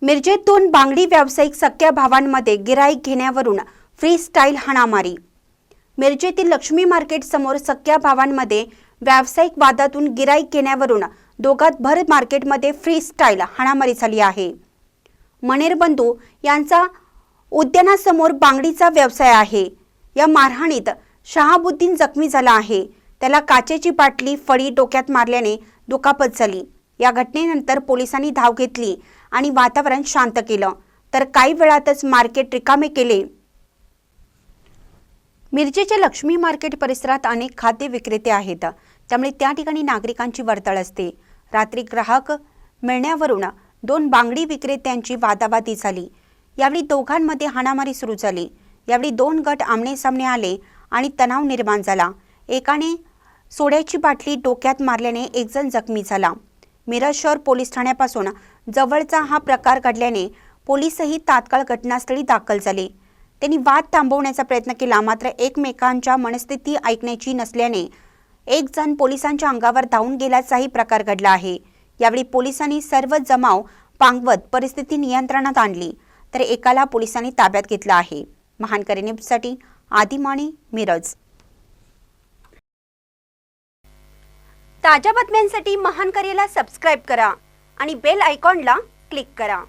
मिरजेत दोन बांगडी व्यावसायिक सख्या भावांमध्ये गिराईक घेण्यावरून फ्री स्टाईल हाणामारी। मिरजेतील लक्ष्मी मार्केट समोर सख्या भावांमध्ये व्यावसायिक वादातून गिराईक घेण्यावरून दोघात भर मार्केटमध्ये फ्री स्टाईल हाणामारी झाली आहे। मनेर बंधू यांचा उद्यानासमोर बांगडीचा व्यवसाय आहे। या मारहाणीत शहाबुद्दीन जखमी झाला आहे। त्याला काचेची बाटली फळी डोक्यात मारल्याने दुखापत झाली। या घटनेनंतर पोलिसांनी धाव घेतली आणि वातावरण शांत केलं, तर काही वेळातच मार्केट रिकामे केले। मिरजेच्या लक्ष्मी मार्केट परिसरात अनेक खाद्य विक्रेते आहेत, त्यामुळे त्या ठिकाणी नागरिकांची वर्दळ असते। रात्री ग्राहक मिळण्यावरून दोन बांगडी विक्रेत्यांची वादावादी झाली। यावेळी दोघांमध्ये हाणामारी सुरू झाली। यावेळी दोन गट आमने-सामने आले आणि तणाव निर्माण झाला। एकाने सोड्याची बाटली डोक्यात मारल्याने एक जण जखमी झाला। मिरज शहर पोलीस ठाण्यापासून जवळचा हा प्रकार घडल्याने पोलीसही तात्काळ घटनास्थळी दाखल झाले। त्यांनी वाद थांबवण्याचा प्रयत्न केला, मात्र एकमेकांच्या मनस्थिती ऐकण्याची नसल्याने एक जण पोलिसांच्या अंगावर धावून गेल्याचाही प्रकार घडला आहे। यावेळी पोलिसांनी सर्व जमाव पांगवत परिस्थिती नियंत्रणात आणली, तर एकाला पोलिसांनी ताब्यात घेतला आहे। महानकरी न्यूजसाठी आदी माने, मिरज। ताज्या बातम्यांसाठी महानकरीला सबस्क्राइब करा आणि बेल आयकॉनला क्लिक करा।